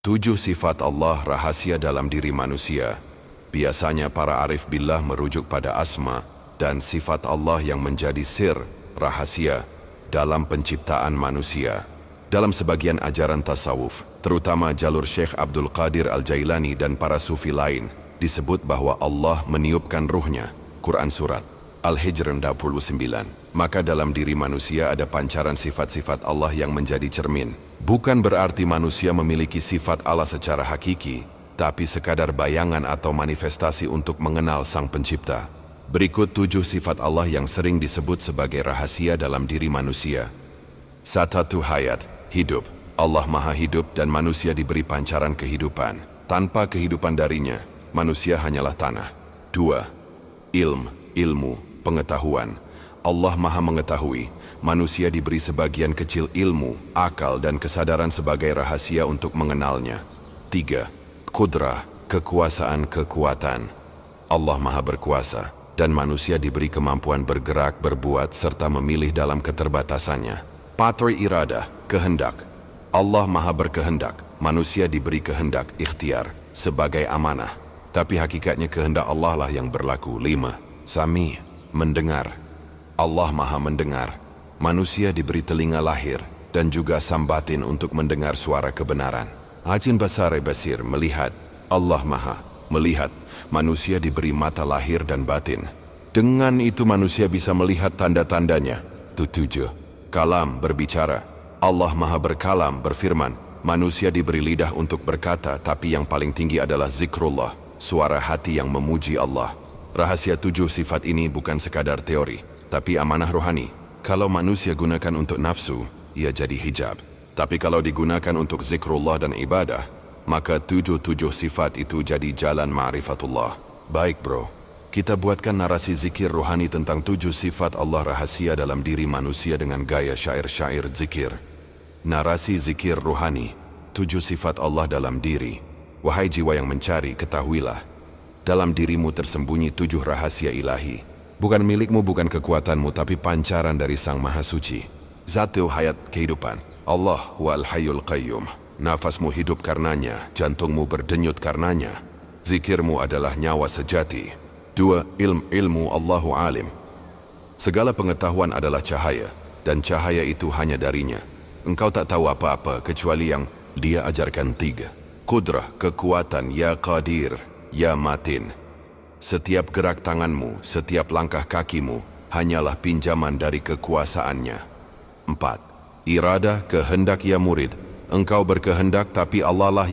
7 sifat Allah rahasia dalam diri manusia. Biasanya para arif billah merujuk pada asma dan sifat Allah yang menjadi sir, rahasia, dalam penciptaan manusia. Dalam sebagian ajaran tasawuf, terutama jalur Syekh Abdul Qadir Al-Jailani dan para sufi lain, disebut bahwa Allah meniupkan ruhnya. Quran Surat Al-Hijr 29. Maka dalam diri manusia ada pancaran sifat-sifat Allah yang menjadi cermin. Bukan berarti manusia memiliki sifat Allah secara hakiki, tapi sekadar bayangan atau manifestasi untuk mengenal Sang Pencipta. Berikut 7 sifat Allah yang sering disebut sebagai rahasia dalam diri manusia. 1. Hayat, hidup. Allah Maha Hidup dan manusia diberi pancaran kehidupan. Tanpa kehidupan darinya, manusia hanyalah tanah. 2. Ilmu, pengetahuan. Allah Maha Mengetahui, manusia diberi sebagian kecil ilmu, akal dan kesadaran sebagai rahasia untuk mengenalnya. 3. Qudrah, kekuasaan, kekuatan. Allah Maha Berkuasa, dan manusia diberi kemampuan bergerak, berbuat, serta memilih dalam keterbatasannya. 4. Iradah, kehendak. Allah Maha Berkehendak, manusia diberi kehendak, ikhtiar, sebagai amanah. Tapi hakikatnya kehendak Allah lah yang berlaku. 5. Sami, mendengar. Allah Maha Mendengar, manusia diberi telinga lahir dan juga sambatin untuk mendengar suara kebenaran. Ajin Basare Basir, melihat. Allah Maha Melihat, manusia diberi mata lahir dan batin. Dengan itu manusia bisa melihat tanda-tandanya. 7. Kalam, berbicara. Allah Maha Berkalam, berfirman. Manusia diberi lidah untuk berkata, tapi yang paling tinggi adalah zikrullah, suara hati yang memuji Allah. Rahasia 7 sifat ini bukan sekadar teori, tapi amanah rohani. Kalau manusia gunakan untuk nafsu, ia jadi hijab. Tapi kalau digunakan untuk zikrullah dan ibadah, maka 7 sifat itu jadi jalan ma'rifatullah. Baik bro, kita buatkan narasi zikir rohani tentang 7 sifat Allah rahasia dalam diri manusia dengan gaya syair-syair zikir. Narasi zikir rohani, 7 sifat Allah dalam diri. Wahai jiwa yang mencari, ketahuilah, dalam dirimu tersembunyi 7 rahasia ilahi. Bukan milikmu, bukan kekuatanmu, tapi pancaran dari Sang Maha Suci. Zatu hayat, kehidupan. Allah wal hayyul qayyum. Nafasmu hidup karenanya, jantungmu berdenyut karenanya. Zikirmu adalah nyawa sejati. 2. Ilmu, Allahu alim. Segala pengetahuan adalah cahaya, dan cahaya itu hanya darinya. Engkau tak tahu apa-apa kecuali yang Dia ajarkan. 3. Qudrah, kekuatan, ya qadir, ya matin. Setiap gerak tanganmu, setiap langkah kakimu, hanyalah pinjaman dari kekuasaannya. 4. Iradah, kehendak, ya murid. Engkau berkehendak, tapi Allah lah